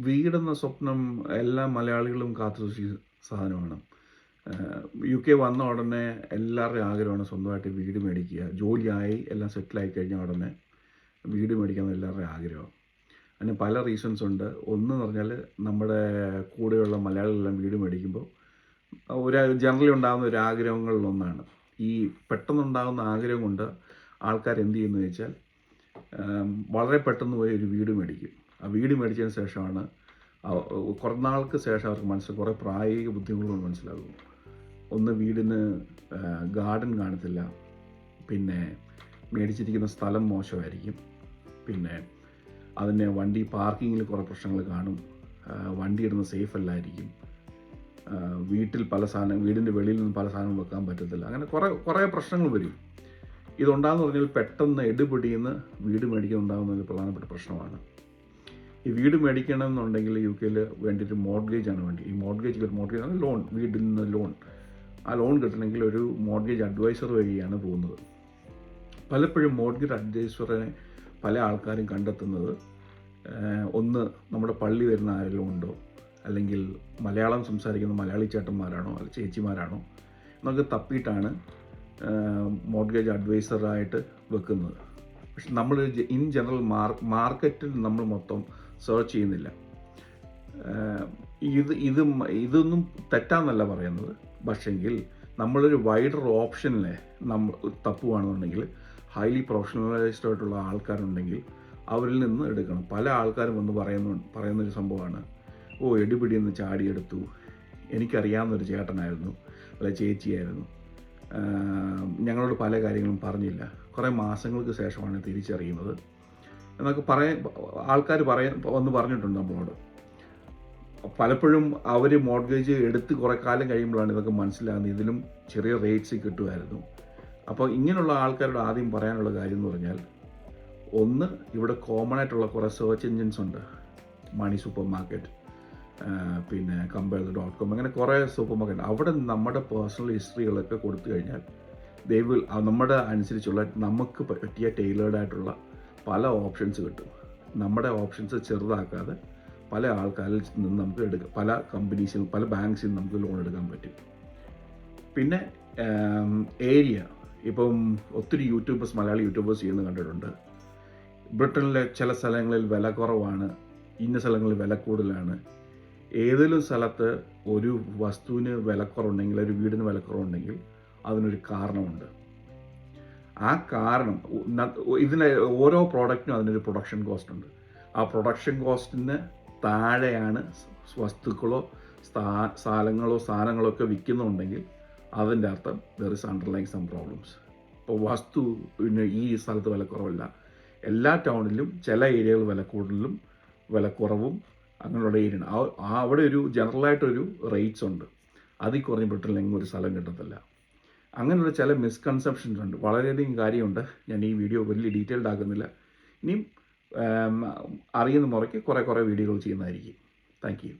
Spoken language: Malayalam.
വീടെന്ന സ്വപ്നം എല്ലാ മലയാളികളും കാത്തുസൂക്ഷിക്കുന്ന സാധനമാണ്. UK വന്ന ഉടനെ എല്ലാവരുടെയും ആഗ്രഹമാണ് സ്വന്തമായിട്ട് വീട് മേടിക്കുക. ജോലിയായി എല്ലാം സെറ്റിലായി കഴിഞ്ഞാൽ ഉടനെ വീട് മേടിക്കാമെന്ന് എല്ലാവരുടെയും ആഗ്രഹമാണ്. അതിന് പല റീസൺസ് ഉണ്ട്. ഒന്ന് പറഞ്ഞാൽ നമ്മുടെ കൂടെയുള്ള മലയാളികളെല്ലാം വീട് മേടിക്കുമ്പോൾ ജനറലി ഉണ്ടാകുന്ന ഒരു ആഗ്രഹങ്ങളിലൊന്നാണ്. ഈ പെട്ടെന്നുണ്ടാകുന്ന ആഗ്രഹം കൊണ്ട് ആൾക്കാർ എന്ത് ചെയ്യുന്നു വെച്ചാൽ വളരെ പെട്ടെന്ന് പോയി ഒരു വീട് മേടിക്കും. ആ വീട് മേടിച്ചതിന് ശേഷമാണ് കുറേ നാൾക്ക് ശേഷം അവർക്ക് കുറേ പ്രായോഗിക ബുദ്ധിമുട്ടുകൾ മനസ്സിലാകും. ഒന്ന്, വീടിന് ഗാർഡൻ കാണത്തില്ല. പിന്നെ മേടിച്ചിരിക്കുന്ന സ്ഥലം മോശമായിരിക്കും. പിന്നെ അതിന് വണ്ടി പാർക്കിങ്ങിൽ കുറേ പ്രശ്നങ്ങൾ കാണും. വണ്ടി ഇടുന്ന സേഫ് അല്ലായിരിക്കും. വീട്ടിൽ വീടിൻ്റെ വെളിയിൽ നിന്ന് പല സാധനങ്ങൾ വെക്കാൻ പറ്റത്തില്ല. അങ്ങനെ കുറേ പ്രശ്നങ്ങൾ വരും. ഇതുണ്ടാകുന്ന പറഞ്ഞാൽ പെട്ടെന്ന് എടുപിടിയെന്ന് വീട് മേടിക്കുന്നുണ്ടാകുന്ന ഒരു പ്രധാനപ്പെട്ട പ്രശ്നമാണ്. ഈ വീട് മേടിക്കണം എന്നുണ്ടെങ്കിൽ UK വേണ്ടിയിട്ട് മോർഗേജാണ് വേണ്ടി. ഈ മോർഗേജ് ആണ് ലോൺ, വീടിൽ നിന്ന് ലോൺ. ആ ലോൺ കിട്ടണമെങ്കിൽ ഒരു മോർഗേജ് അഡ്വൈസർ വഴിയാണ് പോകുന്നത്. പലപ്പോഴും മോർഗേജ് അഡ്വൈസറെ പല ആൾക്കാരും കണ്ടെത്തുന്നത് ഒന്ന്, നമ്മുടെ പള്ളി വരുന്ന ആരെങ്കിലും ഉണ്ടോ, അല്ലെങ്കിൽ മലയാളം സംസാരിക്കുന്ന മലയാളി ചേട്ടന്മാരാണോ അല്ലെങ്കിൽ ചേച്ചിമാരാണോ എന്നൊക്കെ തപ്പിയിട്ടാണ് മോർഗേജ് അഡ്വൈസറായിട്ട് വെക്കുന്നത്. പക്ഷെ നമ്മൾ ഇൻ ജനറൽ മാർക്കറ്റിൽ നമ്മൾ മൊത്തം സെർച്ച് ചെയ്യുന്നില്ല. ഇതൊന്നും തെറ്റാന്നല്ല പറയുന്നത്. പക്ഷെങ്കിൽ നമ്മളൊരു വൈഡർ ഓപ്ഷനിലെ നമ്മൾ തപ്പുകയാണെന്നുണ്ടെങ്കിൽ ഹൈലി പ്രൊഫഷണലൈസ്ഡ് ആയിട്ടുള്ള ആൾക്കാരുണ്ടെങ്കിൽ അവരിൽ നിന്ന് എടുക്കണം. പല ആൾക്കാരും വന്ന് പറയുന്നൊരു സംഭവമാണ്, എടുപിടിയെന്ന് ചാടിയെടുത്തു, എനിക്കറിയാവുന്നൊരു ചേട്ടനായിരുന്നു അല്ല ചേച്ചിയായിരുന്നു, ഞങ്ങളോട് പല കാര്യങ്ങളും പറഞ്ഞില്ല, കുറേ മാസങ്ങൾക്ക് ശേഷമാണ് തിരിച്ചറിയുന്നത് എന്നൊക്കെ ആൾക്കാർ വന്ന് പറഞ്ഞിട്ടുണ്ട് നമ്മളോട്. പലപ്പോഴും അവർ മോർഗേജ് എടുത്ത് കുറേ കാലം കഴിയുമ്പോഴാണ് ഇതൊക്കെ മനസ്സിലാകുന്നത്, ഇതിലും ചെറിയ റേറ്റ്സ് കിട്ടുമായിരുന്നു. അപ്പോൾ ഇങ്ങനെയുള്ള ആൾക്കാരോട് ആദ്യം പറയാനുള്ള കാര്യം എന്ന് പറഞ്ഞാൽ, ഒന്ന്, ഇവിടെ കോമൺ ആയിട്ടുള്ള കുറേ സെർച്ച് എൻജിൻസ് ഉണ്ട്. മണി സൂപ്പർ മാർക്കറ്റ്, പിന്നെ Compare.com, അങ്ങനെ കുറേ സൂപ്പർ മാർക്കറ്റ്. അവിടെ നമ്മുടെ പേഴ്സണൽ ഹിസ്റ്ററികളൊക്കെ കൊടുത്തു കഴിഞ്ഞാൽ നമ്മുടെ അനുസരിച്ചുള്ള നമുക്ക് പറ്റിയ ടൈലേർഡ് ആയിട്ടുള്ള പല ഓപ്ഷൻസ് കിട്ടും. നമ്മുടെ ഓപ്ഷൻസ് ചെറുതാക്കാതെ പല ആൾക്കാരിൽ നിന്ന് നമുക്ക് എടുക്കാം. പല കമ്പനീസിൽ പല ബാങ്ക്സിൽ നിന്ന് നമുക്ക് ലോൺ എടുക്കാൻ പറ്റും. പിന്നെ ഏരിയ, ഇപ്പം ഒത്തിരി മലയാളി യൂട്യൂബേഴ്സ് ചെയ്യുന്നത് കണ്ടിട്ടുണ്ട്. ബ്രിട്ടനിലെ ചില സ്ഥലങ്ങളിൽ വില കുറവാണ്, ഇന്ന സ്ഥലങ്ങളിൽ വില കൂടുതലാണ്. ഏതെങ്കിലും സ്ഥലത്ത് ഒരു വസ്തുവിന് വിലക്കുറവുണ്ടെങ്കിൽ, ഒരു വീടിന് വിലക്കുറവുണ്ടെങ്കിൽ അതിനൊരു കാരണമുണ്ട്. ആ കാരണം, ഇതിന് ഓരോ പ്രോഡക്റ്റിനും അതിനൊരു പ്രൊഡക്ഷൻ കോസ്റ്റ് ഉണ്ട്. ആ പ്രൊഡക്ഷൻ കോസ്റ്റിന് താഴെയാണ് വസ്തുക്കളോ സാധനങ്ങളോ ഒക്കെ വിൽക്കുന്നുണ്ടെങ്കിൽ അതിൻ്റെ അർത്ഥം there is underlying some problems. ഇപ്പോൾ വസ്തുവിന് ഈ സ്ഥലത്ത് വിലക്കുറവില്ല. എല്ലാ ടൗണിലും ചില ഏരിയകൾ വില കൂടുതലും വില കുറവും അങ്ങനെയുള്ള ഏരിയയാണ്. അവിടെ ഒരു ജനറലായിട്ടൊരു റേറ്റ്സ് ഉണ്ട്. അതിൽ കുറഞ്ഞ് ബ്രിട്ടനിലെങ്ങും ഒരു സ്ഥലം കിട്ടത്തില്ല. അങ്ങനെയുള്ള ചില മിസ്കൺസെപ്ഷൻസ് ഉണ്ട്. വളരെയധികം കാര്യമുണ്ട്. ഞാൻ ഈ വീഡിയോ വലിയ ഡീറ്റെയിൽഡ് ആക്കുന്നില്ല. ഇനിയും അറിയുന്ന മുറയ്ക്ക് കുറേ വീഡിയോകൾ ചെയ്യുന്നതായിരിക്കും. Thank you.